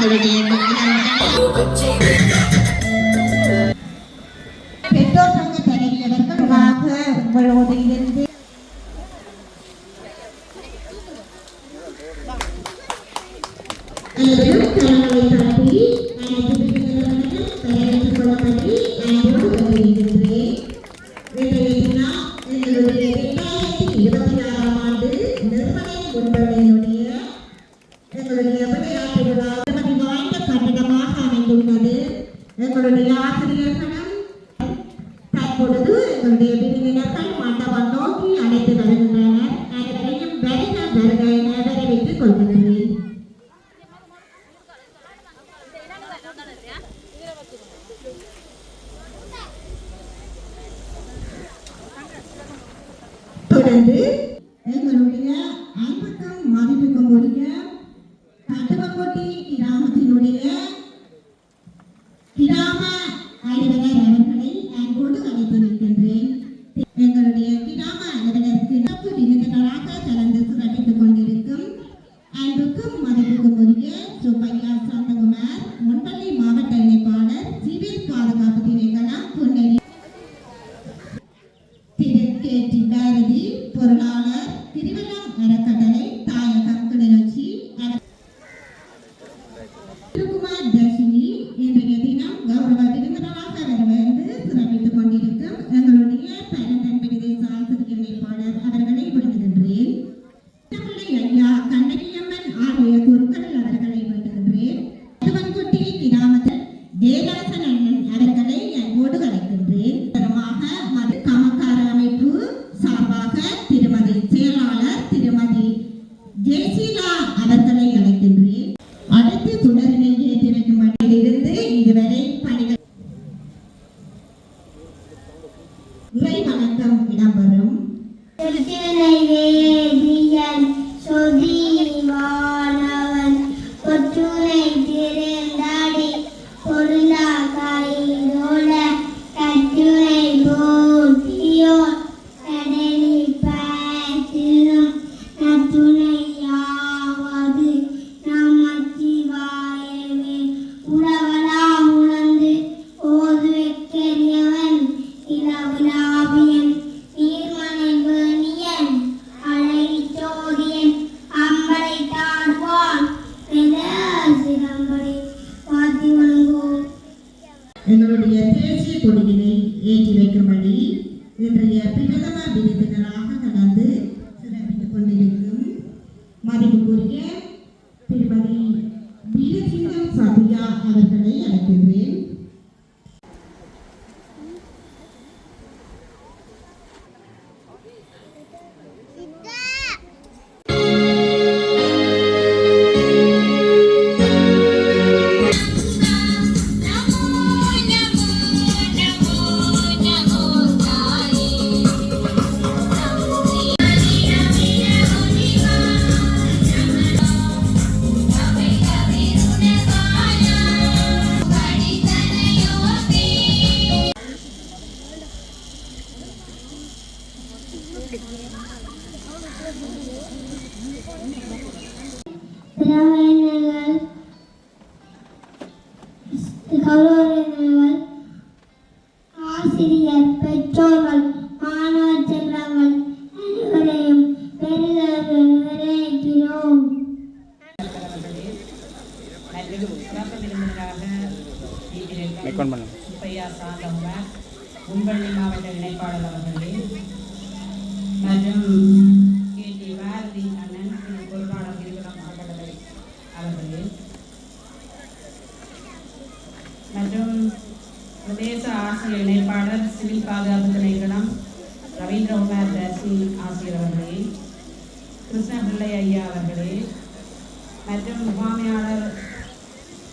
எங்களுடைய பெற்றோர் சங்க தலைவியவர்களாக உங்களோடு இருந்து எங்களுடைய ஆசிரியர்களும் தற்பொழுது எங்களுடைய விருந்தினர்கள் மண்டபம் நோக்கி அழைத்து வருகின்றனர். அனைவரையும் வருக வருக என வரவேற்றுக் கொள்கின்றேன். தொடர்ந்து எங்களுடைய அன்புக்கும் மதிப்புக்கும் உரிய தட்டுவக்கோட்டை கிராமத்தினுடைய கிராம அலுவலர் அவர்களை அன்போடு அழைத்திருக்கின்றேன். எங்களுடைய கிராம அலுவலருக்கு சிறப்பு விருந்தினராக கலந்து சிறப்பித்துக் கொண்டிருக்கும் அன்புக்கும் மதிப்புக்கும் உரிய சுப்பையா சந்தகுமார், முன்பள்ளி மாவட்ட இணைப்பாளர், சிவில் பாதுகாப்பு திணைக்களம் பொன்னேரி, திரு கே டி பாரதி, பொருளாளர், திருவள்ளம் அறக்கட்டளை, தாயகம் கிளிநொச்சி, திருக்குமார் தர்ஷினி இன்றைய தினம் கௌரவ விருந்தினராக வரவேற்று சிறப்பித்துக் கொண்டிருக்கும் எங்களுடைய பரந்தன் பிரதேச ஆசிரியர் இணைப்பாளர் அவர்களை விடுகின்றேன். ஐயா கண்ணகியம்மன் ஆலய குருக்கள் அவர்களை விடுகின்றேன். திருவன்குட்டி கிராமத்தில் தேராசன் அண்ணன் அவர்களை அன்போடு அழைக்கின்றேன். கமக்கார அமைப்பு சார்பாக திருமதி செயலாளர் திருமதி ஜெயசீலா அவர்களை அழைக்கின்றேன். அடுத்து சுடரினை ஏற்றி வைக்கும் பணியிலிருந்து இதுவரை பணிகள் உரை வணக்கம் இடம்பெறும். எங்களுடைய தேசிய கொடியினை ஏற்றி வைக்கும்படி இன்றைய பிரதம விருந்தினராக கலந்து சிறப்பித்துக் கொண்டிருக்கும் மதிப்புக்குரிய திருமதி வீரசிங்கம் சத்யா அவர்களை அழைக்கின்றேன். ஆசிரியர், பெற்றோர்கள், மாணவ செல்வங்கள் அனைவரையும் பெரிதாக வரவேற்கிறோம். சுப்பையா சாந்தகுமார், முன்பள்ளி மாவட்ட இணைப்பாளர் அவர்களே மற்றும் கே டி பாரதி அண்ணன் பொருளாளர் திருவிழம் அறக்கட்டளை அவர்களே மற்றும் பிரதேச ஆசிரியர் இணைப்பாளர், சிவில் பாதுகாப்பு திணைக்களம் ரவீந்திரகுமார் தர்சி ஆசிரியர் அவர்களே, கிருஷ்ணபிள்ளை ஐயா அவர்களே மற்றும் முகாமையாளர்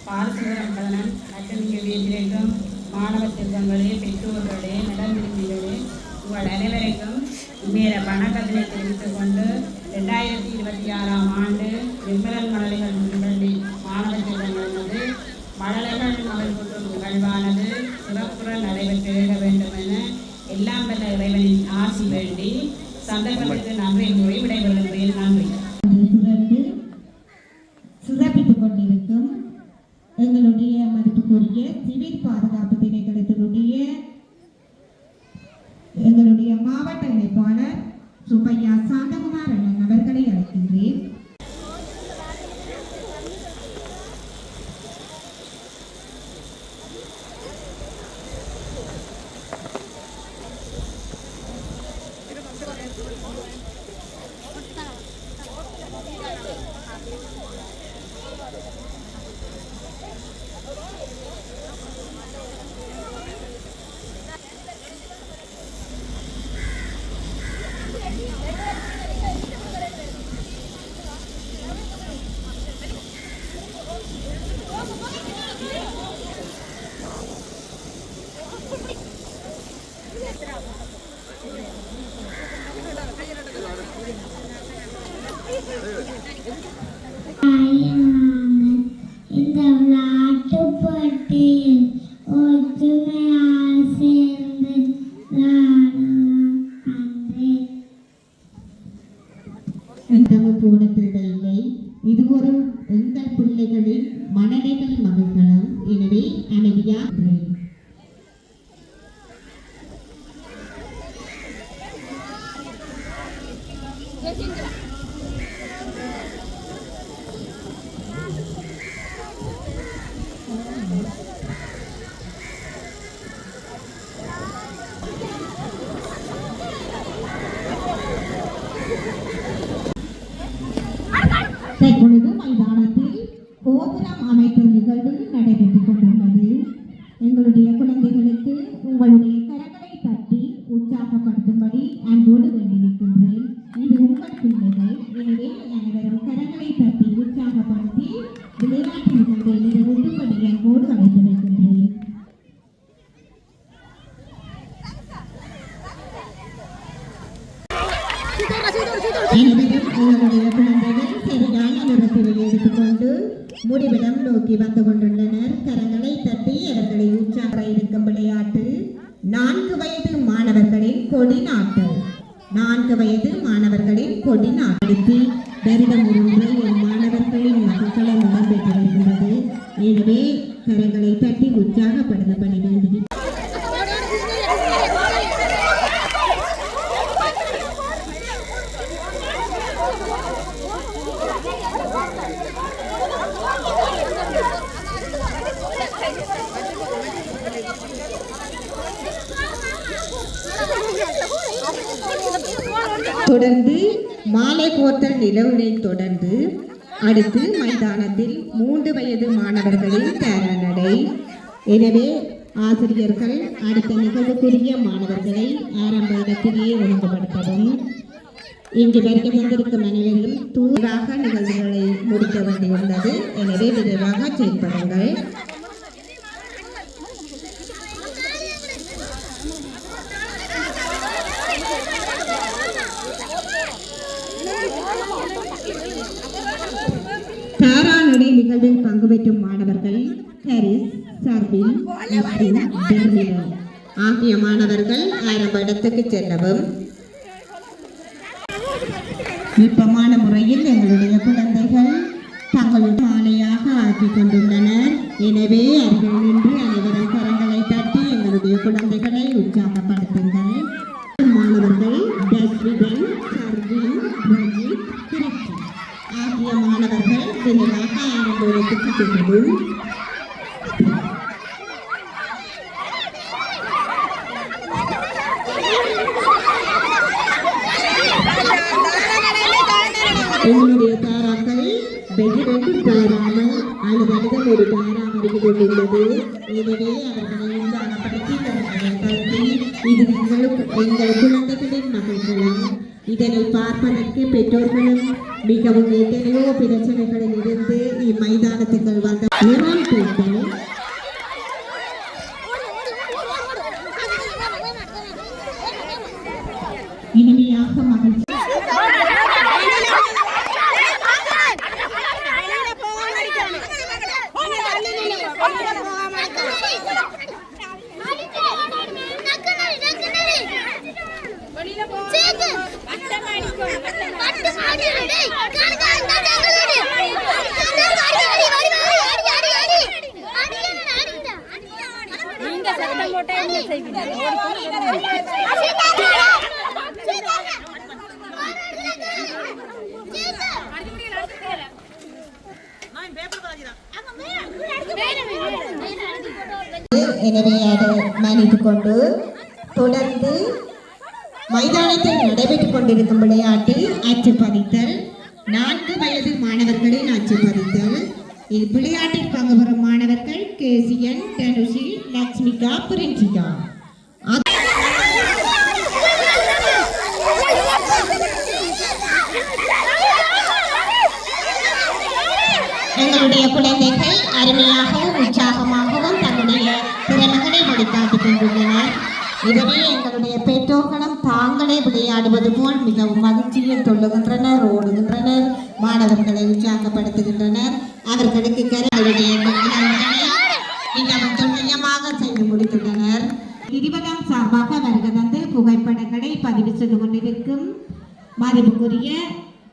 பாலசுந்தரம் கதனன் மற்றும் இங்கே வீட்டிற்கும் மாணவ செல்வங்களே, பெற்றோர்களே, நலம் விரும்பிகளே, உங்கள் அனைவருக்கும் இந்நேர வணக்கத்தினை தெரிவித்துக் கொண்டு 2026ஆம் ஆண்டு நிர்மலன் மழலைகள் முன்பள்ளி மாணவ செல்வங்களது மழலைகள் மகள் கூட்டும் நிகழ்வானது சிறப்புடன் நடைபெற்றிருக்க வேண்டும் என எல்லாம் வல்ல இறைவனின் ஆசி வேண்டி சந்தர்ப்பத்திற்கு நன்றி கூறி விடைபெறுகிறேன். நன்றி. சிறப்பித்துக் கொண்டிருக்கும் எங்களுடைய மதிப்புக்குரிய சிவில் பாதுகாப்பு திணைக்களத்தினுடைய எங்களுடைய மாவட்ட இணைப்பாளர் சுப்பையா சாந்தகுமார் அண்ணன் அவர்களை அழைக்கின்றேன். இந்த விளையாட்டுப் போட்டியில் ஒற்றுமையாக சேர்ந்து போன தேவையில்லை. இது ஒரு எங்கள் பிள்ளைகளின் மனநிலை மகிழ்களம். எனவே அமைதியாக தற்பொழுது மைதானத்தில் கோபுரம் அமைக்கும் நிகழ்வு நடைபெற்றுக் கொண்டுள்ளது. எங்களுடைய குழந்தைகளுக்கு உங்களுடைய கரங்களை தட்டி உற்சாகப்படுத்தும்படி அன்போடு வேண்டியிருக்கின்றேன். இது உங்கள் பிள்ளைகள். எனவே அனைவரும் கரங்களை தட்டி உற்சாகப்படுத்தி விளையாட்டு நிகழ்வில் ஒன்றுபடி அன்போடு அழைத்திருக்கின்றேன். எங்களுடைய குழந்தைகள் சரியான நிறத்தில் எடுத்துக்கொண்டு முடிவிடம் நோக்கி வந்து கொண்டுள்ளனர். கரங்களை தட்டி அவர்களை உற்சாக இருக்கும் விளையாட்டு 4 வயது மாணவர்களின் கொடி நாட்டல். 4 வயது மாணவர்களின் கொடி நாட்டத்தி வருடம் ஒருமுறை மாணவர்களின் மகிழ்ச்சிகளும் இடம்பெற்று வருகிறது. எனவே கரங்களை தட்டி உற்சாகப்படுத்தப்பட வேண்டியது. தொடர்ந்து மாலை போர்த்தல் நிலவுகளை தொடர்ந்து அடுத்து மைதானத்தில் 3 வயது மாணவர்களின் தயார்நடை. எனவே ஆசிரியர்கள் அடுத்த நிகழ்வுக்குரிய மாணவர்களை ஆரம்ப இடத்திலேயே ஒழுங்குபடுத்தவும். இங்கு வருகை வந்திருக்கும் அனைவரும் தூராக நிகழ்வுகளை முடிக்க வேண்டியுள்ளது. எனவே விரைவாக செயல்படுங்கள். தாராநடை நிகழ்வில் பங்கு பெற்றும் மாணவர்கள் ஹாரிஸ், சர்பின், பெர்லின் ஆகிய மாணவர்கள் ஆரம்ப இடத்துக்கு செல்லவும். விருப்பமான முறையில் எங்களுடைய குழந்தைகள் தங்களுடைய ஆலையாக ஆக்கிக் கொண்டுள்ளனர். எனவே அவர்கள் நின்று அனைவரும் கரங்களை தட்டி எங்களுடைய குழந்தைகளை உற்சாகப்படுத்துங்கள். மாணவர்கள் டஸ்விடன், சர்வின், ரஜித், திருச்சி ஆகிய மாணவர்கள் விரைவாக ஆரம்ப இடத்துக்கு செல்லவும். எங்களுடைய தாராக்கள் வெகுவென்று தாராமல் அலுவலகம் ஒரு தாரா வருகிறது. எனவே அவர்களை உற்சாகப்படுத்தி இது எங்கள் குழந்தைகளின் மகிழ்ச்சிகளும். இதனை பார்ப்பதற்கு பெற்றோர்களும் மிகவும் எத்தனையோ பிரச்சனைகளில் இருந்து இம்மைதானத்துக்கு வந்த நிறம் பெற்று இனிமையாக மகிழ்ச்சி எனவே அதை மன்னித்துக் கொண்டு தொடர்ந்து மைதானத்தில் நடைபெற்றுக் கொண்டிருக்கும் விளையாட்டு அச்சுப்பதித்தல். 4 வயது மாணவர்களின் அச்சுப்பதித்தல். இவ்விளையாட்டில் பங்கு பெறும் மாணவர்கள் கேசியன், தனுஷி, லக்ஷ்மிகா, பிரின்சிகா. எங்களுடைய குழந்தைகள் அருமையாகவும் உற்சாகமாகவும் தன்னுடைய திறமைகளை வெளிக்காட்டிக் கொண்டுள்ளனர். இதனை எங்களுடைய பெற்றோர்களும் தாங்களே விளையாடுவது போல் மிகவும் மகிழ்ச்சியில் சொல்லுகின்றனர், ஓடுகின்றனர், மாணவர்களை உற்சாகப்படுத்துகின்றனர். அவர்களுக்கு கருடைய மிகவும் துல்லியமாக செய்து முடித்துள்ளனர். 20 சார்பாக வருகை தந்து புகைப்படங்களை பதிவு செய்து கொண்டிருக்கும் மதிப்புக்குரிய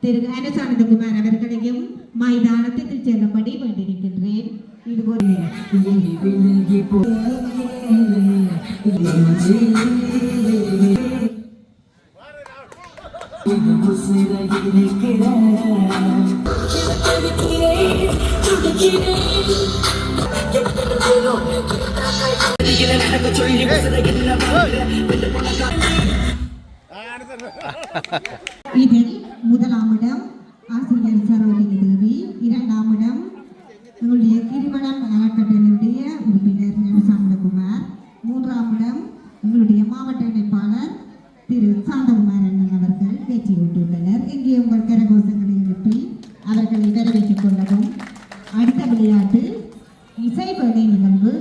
திரு அனுசானந்தகுமார் அவர்களையும் மைதானத்துக்கு செல்லும்படி வேண்டியிருக்கின்றேன். இது இதில் 1ஆம் இடம் ஆசிரியர் சரோஜினி தேவி, 2ஆம் இடம் எங்களுடைய கிரிவலம் அறக்கட்டளையுடைய உறுப்பினர் அனுசானந்தகுமார், 3ஆம் இடம் எங்களுடைய மாவட்ட இணைப்பாளர் திரு சாந்தகுமார் அண்ணன் அவர்கள் வெற்றி பெற்றுள்ளனர். இங்கே உங்கள் கரகோஷங்களை எழுப்பி அவர்களை வரவேற்றுக் கொள்ளவும். அடுத்த விளையாட்டு இசை வேலை நிகழ்வு.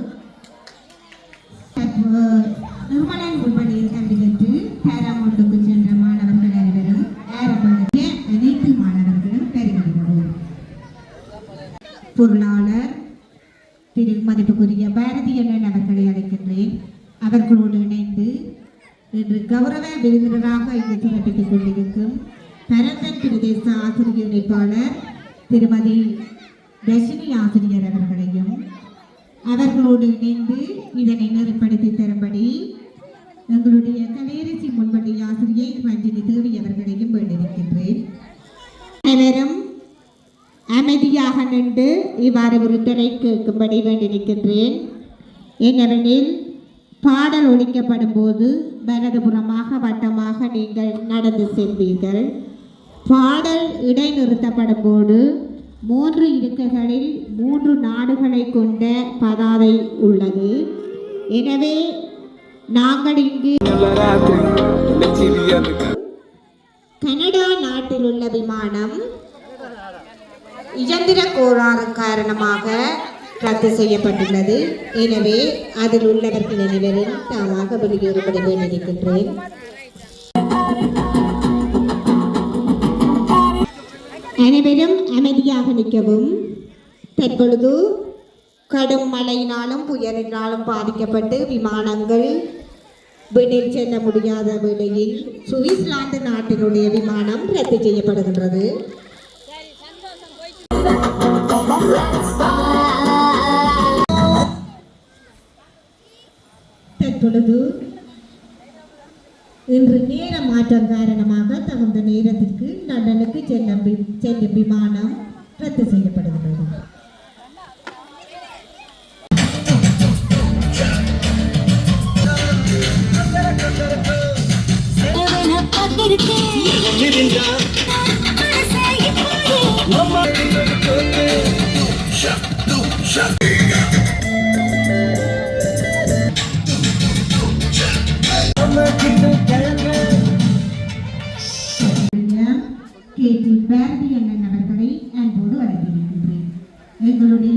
நிறுவனம் உள்படியில் கல்வி பெற்று பேராமோட்டுக்கு சென்ற மாணவர்கள் அனைவரும் ஏறப்படுகிற அனைத்து மாணவர்களும் பெறுகிறோம். பொருளாளர் திரு மதிப்புக்குரிய பாரதியண்ணன் அவர்களை அழைக்கின்றேன். அவர்களோடு இணைந்து இன்று கௌரவ விருந்தினராக இங்கு சிறப்பித்துக் கொண்டிருக்கும் பரந்தன் பிரதேச ஆசிரியர் இணைப்பாளர் திருமதி தர்ஷினி ஆசிரியர் அவர்களையும் அவர்களோடு இணைந்து இதனை நெறிப்படுத்தி தரும்படி எங்களுடைய கலையரசி முன்பள்ளி ஆசிரியை ரஞ்சினி தேவி அவர்களையும் வேண்டியிருக்கின்றேன். அனைவரும் அமைதியாக நின்று இவ்வாறு ஒருத்தரை கேட்கும்படி வேண்டியிருக்கின்றேன். என்னவெனில் பாடல் ஒலிக்கப்படும் போது வலதுபுறமாக வட்டமாக நீங்கள் நடந்து செல்வீர்கள். பாடல் இடைநிறுத்தப்படும் போது 3 இருக்கைகளில் 3 நாடுகளை கொண்ட பதாதை உள்ளது. எனவே நாங்கள் இங்கு கனடா நாட்டில் உள்ள விமானம் இயந்திர கோளாறு காரணமாக ரத்து செய்யப்பட்டுள்ளது. எனவே அதில் உள்ளவர்கள் அனைவரும் தாமாக வெளியேறும்படி வேண்டியிருக்கின்றேன். அனைவரும் அமைதியாக நிற்கவும். தற்பொழுது கடும் மழையினாலும் புயலினாலும் பாதிக்கப்பட்டு விமானங்கள் வெளியில் செல்ல முடியாத வேளையில் சுவிட்சர்லாந்து நாட்டினுடைய விமானம் ரத்து செய்யப்படுகின்றது. தற்பொழுது இன்று நேர மாற்றம் காரணமாக தகுந்த நேரத்திற்கு லண்டனுக்கு செல்லும் விமானம் ரத்து செய்யப்படுகிறது. எங்களுடைய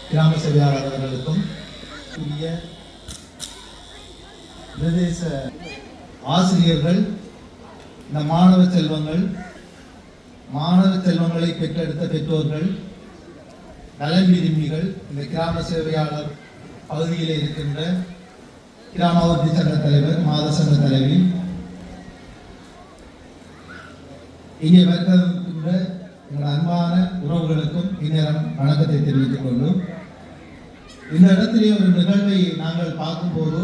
கிராம சேவையாளர் அவர்களுக்கும் பிரதேச ஆசிரியர்கள், இந்த மாணவ செல்வங்களை பெற்றெடுத்த பெற்றோர்கள், நலன் விரும்பிகள், இந்த கிராம சேவையாளர் பகுதியில் இருக்கின்ற கிராமாவதி சங்க தலைவர், மாத சங்க தலைவி, இங்கே வருகின்ற எங்கள் அன்பான உறவுகளுக்கும் இந்நேரம் வணக்கத்தை தெரிவித்துக் கொண்டு இந்த இடத்திலே ஒரு நிகழ்வை நாங்கள் பார்க்கும்போது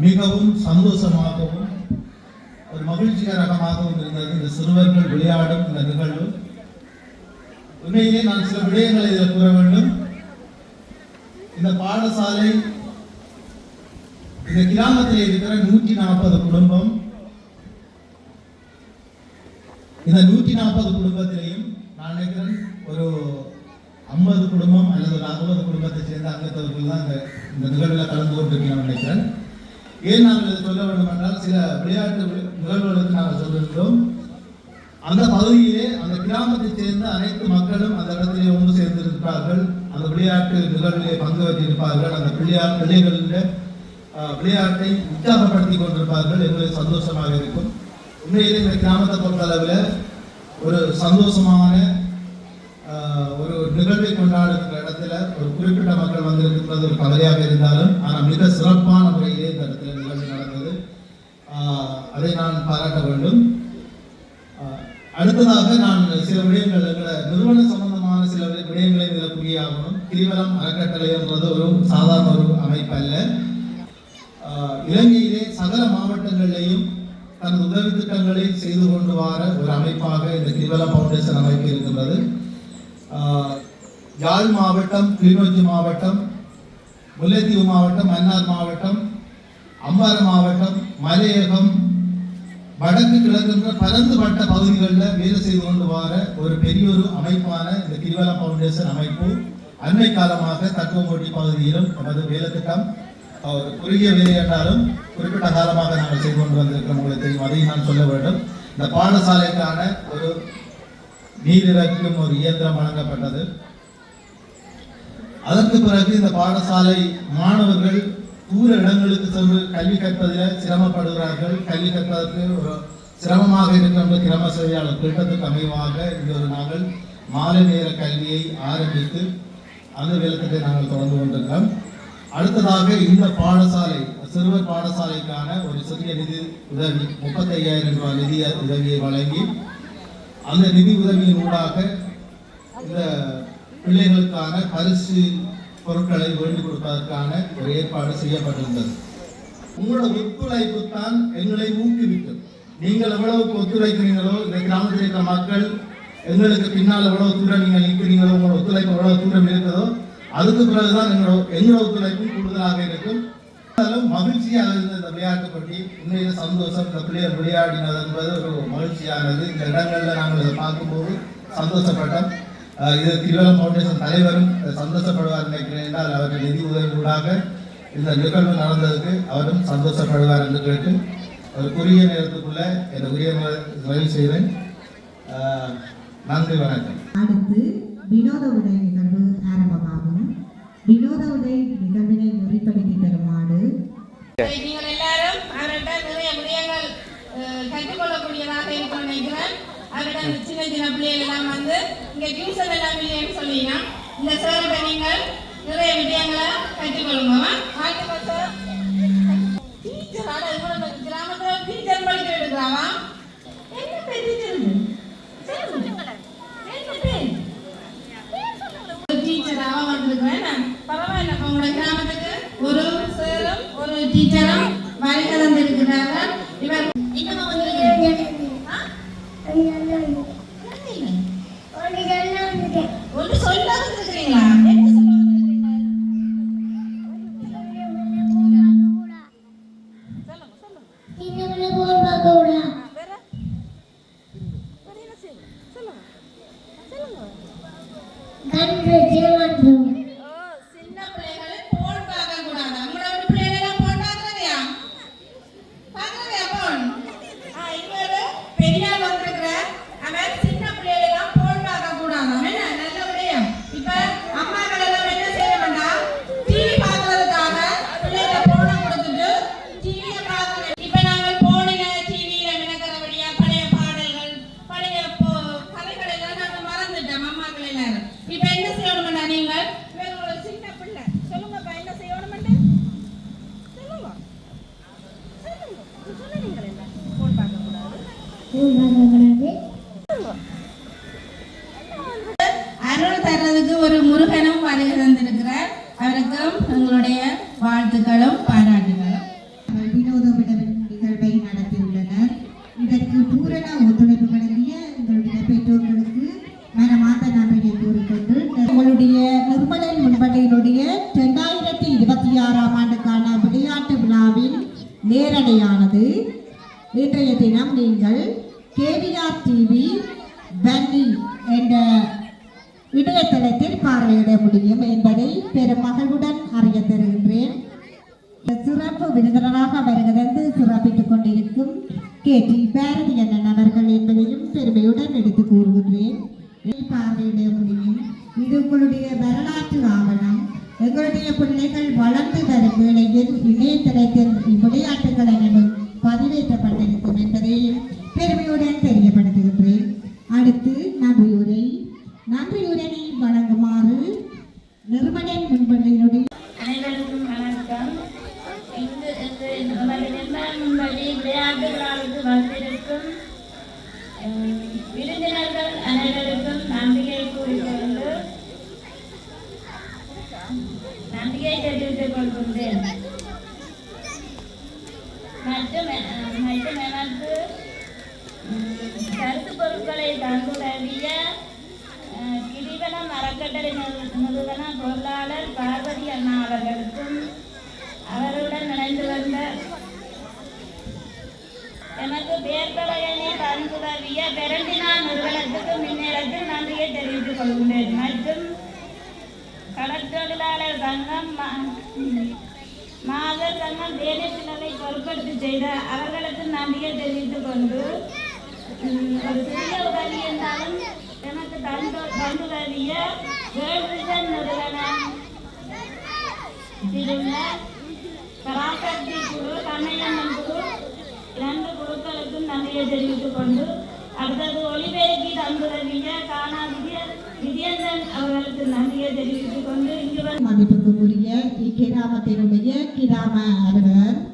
மிகவும் சந்தோஷமாகவும் ஒரு மகிழ்ச்சிகரமாகவும் இருந்தது. இந்த சிறுவர்கள் விளையாடும் இந்த நிகழ்வு. உண்மையிலே நான் சில விடயங்களை இதில் கூற வேண்டும். இந்த பாடசாலை இந்த கிராமத்தில் இருக்கிற 140 குடும்பம், இந்த 140 குடும்பத்திலையும் நான் நினைக்கிறேன் ஒரு 50 குடும்பம் அல்லது ஒரு 60 குடும்பத்தை சேர்ந்த அங்கத்தவர்கள் தான் இந்த நிகழ்வில் கலந்து கொண்டிருக்கிறோம் நினைக்கிறேன். ஏன் நாங்கள் இதை சொல்ல வேண்டும் என்றால், சில விளையாட்டு நிகழ்வுகளுக்கு நாங்கள் சொல்லியிருக்கிறோம். அந்த பகுதியிலே அந்த கிராமத்தை சேர்ந்த அனைத்து மக்களும் அந்த இடத்திலே ஒன்று சேர்ந்திருப்பார்கள். அந்த விளையாட்டு நிகழ்விலே பங்கு பெற்றிருப்பார்கள். அந்த பிள்ளைகளின் விளையாட்டை உற்சாகப்படுத்தி கொண்டிருப்பார்கள். எங்களுக்கு சந்தோஷமாக இருக்கும். உண்மையிலே இந்த கிராமத்தை பொறுத்தளவில் ஒரு சந்தோஷமான ஒரு நிகழ்வை கொண்டாடுகின்ற இடத்துல ஒரு குறிப்பிட்ட மக்கள் வந்திருக்கிறது ஒரு கவலையாக இருந்தாலும், ஆனால் மிக சிறப்பான முறையிலே இந்த இடத்துல நிகழ்வு நடந்தது. அதை நான் பாராட்ட வேண்டும். அடுத்ததாக நான் சில விடயங்கள் நிறுவன சம்பந்தமான சில விடயங்களை இதில் புரியாகணும். கிரிவலம் அறக்கட்டளை என்பது ஒரு சாதாரண ஒரு அமைப்பு அல்ல. இலங்கையிலே சகல மாவட்டங்களிலேயும் தனது உதவி திட்டங்களை செய்து கொண்டு வர ஒரு அமைப்பாக இந்த கிரிவலம் ஃபவுண்டேஷன் அமைப்பு இருக்கின்றது. யாழ் மாவட்டம், கிளிநொச்சி மாவட்டம், முல்லைத்தீவு மாவட்டம், மன்னார் மாவட்டம், அம்பாறை மாவட்டம், மலையகம், வடக்கு கிழக்குன்ற பரந்துபட்ட பகுதிகளில் வேலை செய்து கொண்டு வர ஒரு பெரிய ஒரு அமைப்பான இந்த கிரிவலம் ஃபவுண்டேஷன் அமைப்பு அண்மை காலமாக தத்துவமூட்டி பகுதியிலும் நமது வேலை திட்டம் ஒரு குறுகிய வேலை என்றாலும் குறிப்பிட்ட காலமாக நாங்கள் செய்து கொண்டு வந்திருக்கிறோம். உங்களுக்கு தெரியும், அதையும் நான் சொல்ல வேண்டும். இந்த பாடசாலைக்கான ஒரு நீரிறக்கும் ஒரு இயந்திரம் வழங்கப்பட்டது. அதற்கு பிறகு இந்த பாடசாலை மாணவர்கள் தூர இடங்களுக்கு சென்று கல்வி கற்பதில் சிரமப்படுகிறார்கள். கல்வி கற்பதற்கு ஒரு சிரமமாக இருக்கின்ற கிராம சேவையாளர் திட்டத்துக்கு அமைவாக இந்த ஒரு நாங்கள் மாலை நேர கல்வியை ஆரம்பித்து அந்த விளக்கத்தை நாங்கள் தொடர்ந்து கொண்டிருக்கிறோம். அடுத்ததாக இந்த பாடசாலை சிறுவர் பாடசாலைக்கான ஒரு சிறிய நிதி உதவி 35,000 ரூபாய் நிதி உதவியை வழங்கி அந்த நிதி உதவியின் ஊடாக இந்த பிள்ளைகளுக்கான பரிசு பொருட்களை வேண்டி கொடுப்பதற்கான ஒரு ஏற்பாடு செய்யப்பட்டிருந்தது. உங்களோட ஒத்துழைப்பு தான் எங்களை ஊக்குவிக்கும். நீங்கள் எவ்வளவுக்கு ஒத்துழைக்கிறீங்களோ, இந்த கிராமத்தில் இருக்கிற மக்கள் எங்களுக்கு பின்னால் எவ்வளவு தூரம் நீங்கள் இருக்கிறீங்களோ, உங்களோட ஒத்துழைப்பு எவ்வளவு தூரம் இருக்கிறதோ அதுக்கு பிறகுதான் எங்களோட ஒத்துழைப்பும் கூடுதலாக இருக்கும். மகிழ்ச்சியாக இருந்த இந்த விளையாட்டு போட்டி உண்மையில சந்தோஷம். இந்த பிள்ளைகள் விளையாடினது என்பது ஒரு மகிழ்ச்சியானது. இந்த இடங்கள்ல நாங்கள் இதை பார்க்கும்போது சந்தோஷப்பட்டோம். இது கிரிவலம் ஃபவுண்டேஷன் தலைவரும் சந்தோஷப்படுவார் நினைக்கிறேன். என்றால் அவர்கள் நிதி உதவியூடாக இந்த நிகழ்வு நடந்ததுக்கு அவரும் சந்தோஷப்படுவார் என்று கேட்டு ஒரு குறுகிய நேரத்துக்குள்ள இந்த உரிய நிறைவு செய்வேன். நன்றி, வணக்கம். அடுத்து வினோத உடை நிகழ்வு ஆரம்பமாகும். வினோத உடை நிகழ்வினை நெறிப்படுத்தி தருமாறு நீங்கள் எல்லாரும் அவர்கிட்ட நிறைய விடயங்கள் கற்றுக்கொள்ளக்கூடியதாக இருக்கும் நினைக்கிறேன். அவர்கிட்ட சின்ன சின்ன பிள்ளைகள் எல்லாம் வந்து இங்கே டியூஷன் எல்லாம் இல்லைன்னு சொன்னீங்க. இந்த சார்கிட்ட நீங்கள் நிறைய விடயங்களை கற்றுக்கொள்ளுங்க. டீச்சரால கிராமத்தில் டீச்சர் படிக்க எடுக்கிறாவா? என்ன டீச்சர்? டீச்சராக வந்திருக்கிறேன். பரவாயில்ல, உங்களோட கிராமத்துக்கு ஒரு சாரும் ஒரு டீச்சரும் வருகை தந்திருக்கிறார்கள். இவர் இன்னும் வந்திருக்கிறீங்க. ஒன்று சொல்ல வந்திருக்கிறீங்களா? என்ன சொல்ல வந்திருக்கிறீங்க? சின்ன பிள்ளைகளை போன் பார்க்க கூடாது. உங்களோட பிள்ளைகளை போன் பார்க்கறியா? பார்க்கறியா போன்? இன்னொரு பெரியார் வந்திருக்கிற அவன் சின்ன பிள்ளைகளை போன் பார்க்க கூடாது. என்ன நல்ல விடயம். இப்ப அம்மா எங்களுக்கு ஒரு முருகனும் வருகை தந்திருக்கிறார். அவருக்கும் எங்களுடைய வாழ்த்துக்களும் பாராட்டுகளும். வினோத நிகழ்வை நடத்தியுள்ளனர். இதற்கு பூரண ஒத்துழைப்பு வழங்கிய எங்களுடைய பெற்றோர்களுக்கு மனமார்ந்த நன்றியை கூறிக்கொண்டு உங்களுடைய நிர்மலன் முன்பள்ளியினுடைய 2026ஆம் ஆண்டுக்கான விளையாட்டு விழாவின் நேரடியானது இன்றைய தினம் நீங்கள் கேவிஆர் டிவி பன்னி என்ற இணையதளத்தில் பார்வையிட முடியும் என்பதை பெரும் மகிழ்வுடன் அறிய தருகின்றேன். சிறப்பு விருந்தினராக வருகிறது சிறப்பித்துக் கொண்டிருக்கும் KT பாரதி அண்ணன் அவர்கள் என்பதையும் பெருமையுடன் எடுத்து கூறுகின்றேன். பார்வையிட முடியும். இது உங்களுடைய வரலாற்று ஆவணம். எங்களுடைய பிள்ளைகள் வளர்ந்து வரும் வேளையில் இணையதளத்தில் விளையாட்டுகள் அனைவரும் பதிவேற்றப்பட்டிருக்கும் என்பதை பெருமையுடன் தெரியப்படுத்துகின்றேன். அடுத்து நன்றியுரையை வழங்குமாறு நிர்மலன் முன்பள்ளியினுடைய அனைவருக்கும் வணக்கம். இங்கு நமது நிர்மலன் முன்பள்ளி விளையாட்டு விழாவுக்கு வந்திருக்கும் விருந்தினர்கள் அனைவருக்கும் நன்றியை கூறிக்கொண்டு நன்றியை தெரிவித்துக் கொள்கின்றேன். மற்றும் எனக்கு கருத்து பொருட்களை தந்துதவிய கிரிவலம் அறக்கட்டளை நிறுவன பொருளாளர் பார்வதி அண்ணா அவர்களுக்கும் அவருடன் இணைந்து வந்த எனக்கு பேர்பலகனை தந்துதவிய பெரண்டினா நிறுவனத்துக்கு முன்னேறத்தில் நன்றியை தெரிவித்துக் கொள்கின்றேன். மற்றும் கடற்தொழிலாளர் சங்கம் மாதர் சங்கம் தேனத்தினரை பொருட்படுத்தி செய்த அவர்களுக்கு நன்றியை தெரிவித்துக் கொண்டு ஒரு சிறிய உதவி என்றாலும் எனக்கு தந்துதவிய வேல்விஷன் நிறுவனம் பராசக்தி குழு கண்ணையம்மன் குழு 2 குழுக்களுக்கும் நன்றியை தெரிவித்துக் கொண்டு அடுத்தது ஒளிபெருக்கி தந்துதவிய காணாவிய விஜயந்தன் அவர்களுக்கு நன்றியை தெரிவித்துக் கொண்டு இங்கு மதிப்புக்குரிய இக்கிராமத்தினுடைய கிராம அலுவலர்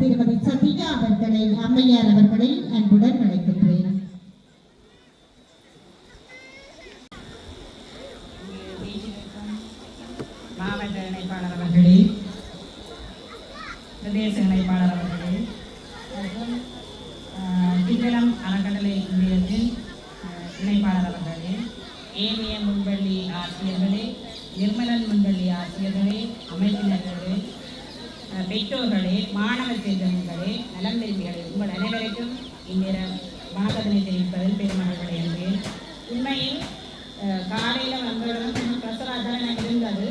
திருமதி சத்யா அவர்களை அம்மையார் அவர்களை அன்புடன் அழைக்கின்றேன். மாவட்ட இணைப்பாளர் அவர்களே, பிரதேச இணைப்பாளர் அவர்களே, மற்றும் கிரிவலம் அறக்கட்டளை நிலையத்தின் இணைப்பாளர் அவர்களே, ஏனைய முன்பள்ளி ஆசிரியர்களே, நிர்மலன் முன்பள்ளி ஆசிரியர்களே, அமைப்பினர்களே, பெற்றோர்களே, மாணவ செல்வங்களே, நலம் விரும்பிகளே, உங்கள் அனைவருக்கும் இந்நேரம் வணக்கத்தினை தெரிவிப்பதில் பெருமக்களை என்பேன். உண்மையில் காலையில் வந்தவுடன் கொஞ்சம் பிரசராக எனக்கு இருந்தது.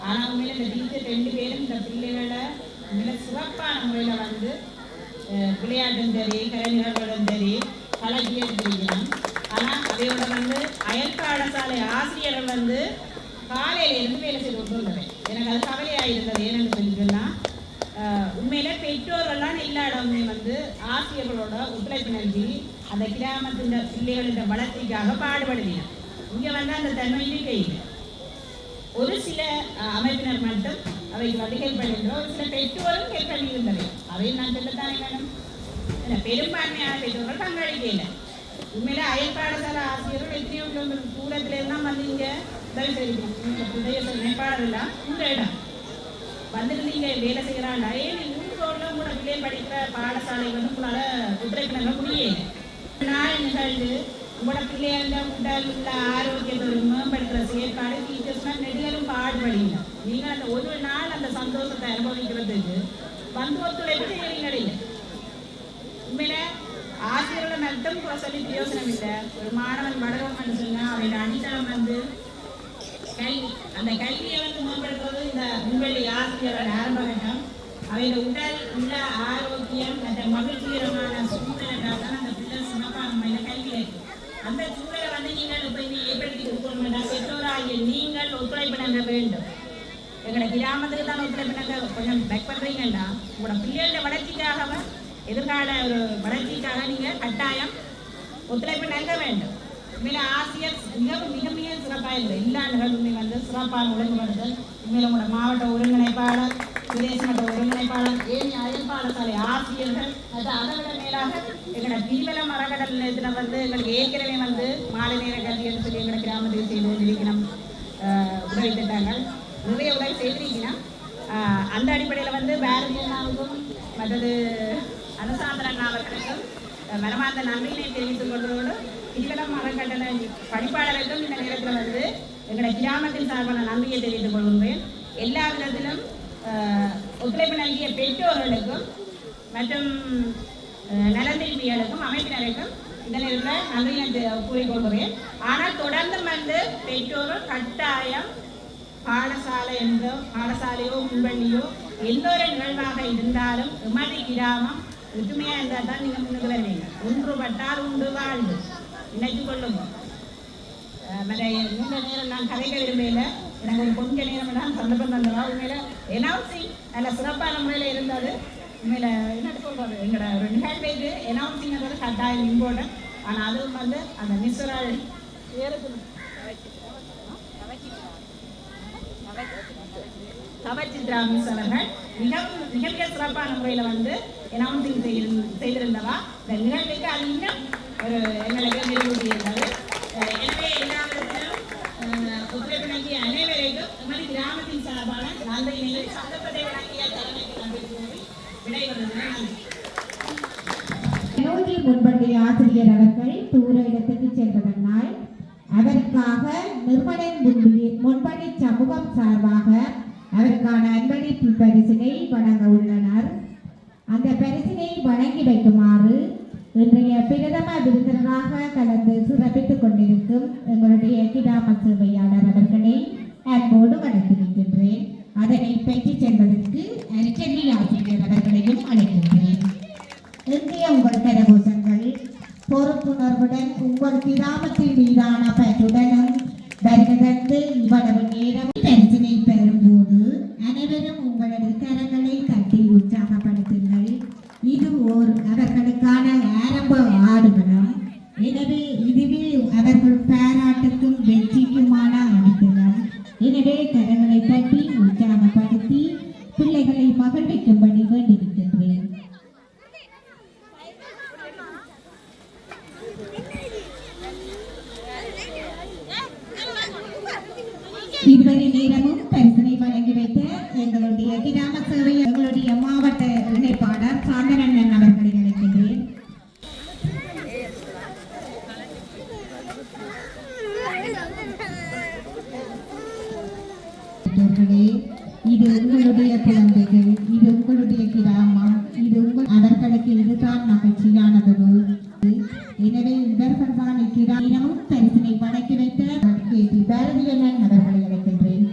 ஆனால் உண்மையில் இந்த டீச்சர் 2 பேரும் இந்த பிள்ளைகளை மிக சிறப்பான முறையில் வந்து விளையாட்டும் சரி, கலைஞர்களும் சரி பழகியது தெரியும். ஆனால் அதையோட வந்து அயல் பாடசாலை ஆசிரியர்கள் வந்து காலையிலேருந்து வேலை செய்து கொண்டு வந்தது. எனக்கு அது கவலையாக இருந்தது. ஏன்னு சொல்லி சொன்னால் உண்மையில பெற்றோர்கள்லாம் எல்லா இடமே வந்து ஆசிரியர்களோட ஒத்துழைப்பு நல்கி அந்த கிராமத்தின் பிள்ளைகளின் வளர்ச்சிக்காக பாடுபடுவீங்க. இங்கே வந்து அந்த தன்மையிலே கையில் ஒரு சில அமைப்பினர் மட்டும் அவைக்கு வந்து ஹெல்ப் பண்ணியிருந்தோம். ஒரு சில பெற்றோரும் ஹெல்ப் பண்ணியிருந்தவை. அதையும் நான் சொல்லத்தானே வேணும். பெரும்பான்மையான பெற்றோர்கள் பங்களிக்கல. உண்மையில அயல் பாடசாலை ஆசிரியர்கள் எத்தனையோ கிலோமீட்டர் தூரத்துல இருந்தால் வந்து இங்கே உதவி செய்திருக்கோம். மேம்பாளர் எல்லாம் இந்த இடம் வந்துட்டு நீங்கள் வேலை செய்கிறாண்டா ஏன் ஊரோட கூட பிள்ளை படிக்கிற பாடசாலை வந்து உங்களால் ஒத்துழைப்பு நல்ல முடியல. நாள் நிகழ்ந்து உங்களோட பிள்ளைகள உடல் உள்ள ஆரோக்கியத்தை மேம்படுத்துகிற செயற்பாடு டீச்சர்ஸ்னால் நெடுகளும் பாடுபடுங்க. நீங்கள் அந்த ஒரு நாள் அந்த சந்தோஷத்தை அனுபவிக்கிறதுக்கு வந்து ஒத்துழைப்பு செய்கிறீங்களே இல்லை. உண்மையில ஆசிரியர்களை மட்டும் சொல்லி பிரயோசனம் இல்லை. ஒரு மாணவன் வளரணும்னு சொன்னால் அவனோட அடித்தளம் வந்து கல்வி. அந்த கல்வியை வந்து மேம்படுத்துவது இந்த முன்பள்ளி ஆசிரியரோட ஆரம்ப கட்டம். அவையோட உடல் உள்ள ஆரோக்கியம் அந்த மகிழ்ச்சிகரமான சூழ்நிலைக்காக தான் அந்த பிள்ளை சிறப்பான முறையில் கல்வி இருக்கு. அந்த சூழலை வந்து நீங்கள் இப்போ ஏற்படுத்தி கொடுக்கணும். பெற்றோராகிய நீங்கள் ஒத்துழைப்பு நல்க வேண்டும். எங்களோட கிராமத்துக்கு தான் ஒத்துழைப்பு நல்க கொஞ்சம் பேக் பண்ணுறீங்கன்னா உங்களோட பிள்ளைகளோட வளர்ச்சிக்காக எதிர்கால ஒரு வளர்ச்சிக்காக நீங்கள் கட்டாயம் ஒத்துழைப்பு நல்க வேண்டும். உண்மையில ஆசிரியர் மிக சிறப்பாக இல்லை. எல்லா நிகழ்வுமே வந்து சிறப்பான ஒழுங்குபடுத்தல். உண்மையில உங்களோட மாவட்ட ஒருங்கிணைப்பாளர் பிரதேச மட்ட ஒருங்கிணைப்பாளர், ஏனைய அயல் பாடசாலை ஆசிரியர்கள், அது அதை விட மேலாக எங்களோட கிரிவலம் அறக்கட்டளை நிலையத்தில் வந்து எங்களுக்கு ஏற்கனவே வந்து மாலை நேர கல்வி என்று சொல்லி எங்களோட கிராமத்தில் செய்து கொண்டிருக்கிறோம். உதவி திட்டங்கள் நிறைய உதவி செய்திருக்கிறோம். அந்த அடிப்படையில் வந்து பாரதியனாவுக்கும் மற்றது அனுசாந்தரன் அவர்களுக்கும் மனமார்ந்த நன்றியினை தெரிவித்துக் கொள்வதோடு கிரிவலம் அறக்கட்டளை பணிப்பாளர்களுக்கும் இந்த நேரத்தில் வந்து எங்களுடைய கிராமத்தின் சார்பான நன்றியை தெரிவித்துக் கொள்கின்றேன். எல்லா விதத்திலும் ஒத்துழைப்பு நல்கிய பெற்றோர்களுக்கும் மற்றும் நலந்திருப்பிகளுக்கும் அமைப்பினருக்கும் இந்த நேரத்தில் நன்றியை கூறிக்கொள்கிறேன். ஆனால் தொடர்ந்து வந்து பெற்றோர்கள் கட்டாயம் பாடசாலையோ முன்பள்ளியோ எந்த ஒரு நிகழ்வாக இருந்தாலும் எமது கிராமம் ஒற்றுமையாக இருந்தால் தான் நீங்கள் முன்னுக்கு வருவீங்க. ஒன்றுபட்டால் உண்டு வாழ்வு நினைத்து கொள்ளுங்க. நீண்ட நேரம் நான் கதைக்க விரும்பல, எனக்கு ஒரு கொஞ்ச நேரம் தான் சந்தர்ப்பம் தந்தவா. உண்மையில எனவுன்சிங் நல்ல சிறப்பான முறையில் இருந்தது. உண்மையில என்ன சொல்றது, எங்களோட ஒரு நிகழ்வுக்கு எனவுன்சிங்கிறது கட்டாயம் இம்பார்ட்டன்ட். ஆனால் அதுவும் வந்து அந்த மிஸ்ரால் கவர்ச்சித்ரா மிஸ் அவர்கள் மிக சிறப்பான முறையில் வந்து எனவுன்சிங் செய்திருந்தவா. இந்த நிகழ்வுக்கு அது இன்னும் ஒரு எங்களுக்கு நிறுவனம். எனவே எல்லா விதத்திலும் ஒத்துழைப்பு நல்கிய அனைவரைக்கும் எமது கிராமத்தின் சார்பான நன்றியினை சந்தர்ப்பத்தை வழங்கிய தலைமைக்கு நன்றி கூறி விடைபெறுகிறேன். நன்றி. முன்பள்ளி ஆசிரியர் அவர்கள் தூர இடத்துக்கு சென்றதனால் அவருக்காக நிறுவனம் முன்பள்ளி சமூகம் சார்பாக அவருக்கான அன்பளிப்பு பரிசினை வழங்க உள்ளனர். அந்த பரிசினை வழங்கி வைக்குமாறு இன்றைய பிரதம விருந்தினராக கலந்து சிறப்பித்துக் கொண்டிருக்கும் எங்களுடைய கிராம சேவையாளர் அவர்களை அன்போடு வணங்கியிருக்கின்றேன். அதனை பெற்றுச் செல்வதற்கு அரிச்செல்வி ஆசிரியர் அவர்களையும் அழைக்கின்றேன். இன்றைய உங்கள் கரகோஷங்கள் பொறுப்புணர்வுடன் உங்கள் கிராமத்தின் மீதான பற்றுடனும் வருகிறது. இவ்வளவு நேரம் பரிசினை பெறும்போது அனைவரும் உங்களது கரங்களை தட்டி உற்சாகப்படுத்துங்கள். இது ஓர் அவர்களுக்கான ஆரம்ப ஆடுகளம். எனவே இதுவே அவர்கள் பாராட்டுக்கும் வெற்றிக்குமான அடித்தளம். எனவே கரங்களை தட்டி உற்சாகப்படுத்தி பிள்ளைகளை மகிழ்விக்கும்படி வேண்டியிருக்கின்றேன். இதுவரை நேரமும் பரிசனை வழங்கி வைத்த எங்களுடைய கிராம சேவை எங்களுடைய மாவட்ட இணைப்பாளர் சாந்தரண்ணன் அவர்களை அழைக்கின்றேன். இது உங்களுடைய குழந்தைகள், இது உங்களுடைய கிராமம், இது அவர்களுக்கு இதுதான் மகிழ்ச்சியானது. எனவே இவர்கள் தான் இக்கிராமமும் பரிசனை வழங்கி வைத்த பாரதியண்ணன் அவர்களை அழைக்கின்றேன்.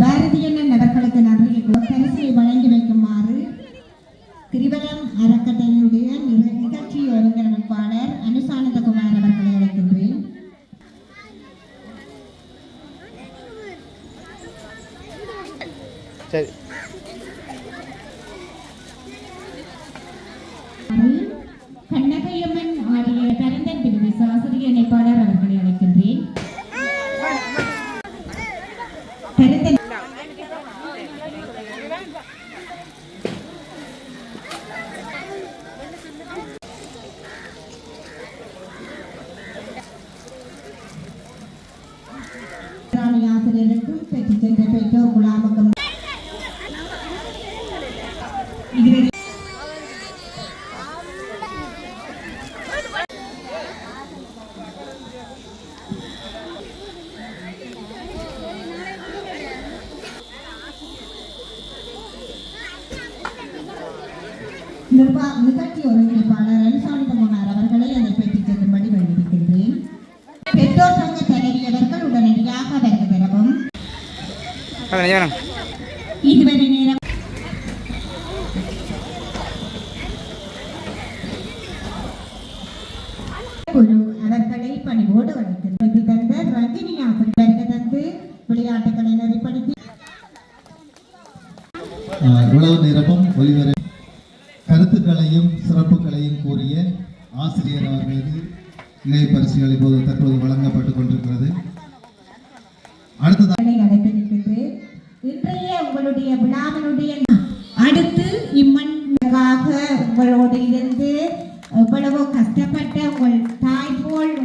பாரதியண்ணன் அவர்களுக்கு நன்றி பரிசனை வழங்கி வைக்குமாறு கிரிவலம் அறக்கட்டளையுடைய நிகழ்ச்சி ஒருங்கிணைப்பாளர் அனுசானந்தகுமார் அவர்களை அழைக்கின்றேன். சரி. கண்ணகையம்மன் ஆடிய கரந்தன் பிரிவு ஆசிரியர் இணைப்பாளர் அவர்களை அழைக்கின்றேன். ஆசிரியருக்கும் பெற்று சென்ற பெற்றோர் குழாமுக்கும் நிகழ்ச்சி ஒருங்கிணைப்பாளர் அனுசானிதகுமார் அவர்களை அதை பெற்றுச் செல்லும்படி வேண்டியிருக்கின்றேன். பெற்றோர் சங்க தலைவியவர்கள் உடனடியாக வருகை தரவும். இதுவரை நேரம் குழு அவர்களை பணிவோடு வகித்து தந்த ரஞ்சினி ஆசிரியர் வருகை தந்து விளையாட்டுகளை நெறிப்படுத்தி இவ்வளவு நேரமும் ஒளிவரை கருத்துக்களையும் சிறப்புகளையும் கூறிய ஆசிரியர் அவர்களுக்கு நினைவு பரிசுகள் இப்போது தற்போது வழங்கப்பட்டுக் கொண்டிருக்கிறது. அடுத்ததாக அழைத்திருக்கின்றேன். இன்றைய உங்களுடைய விழாவினுடைய அடுத்து இம்மண்ணுக்காக உங்களோடு இருந்து எவ்வளவோ கஷ்டப்பட்ட உங்கள் தாய் போல்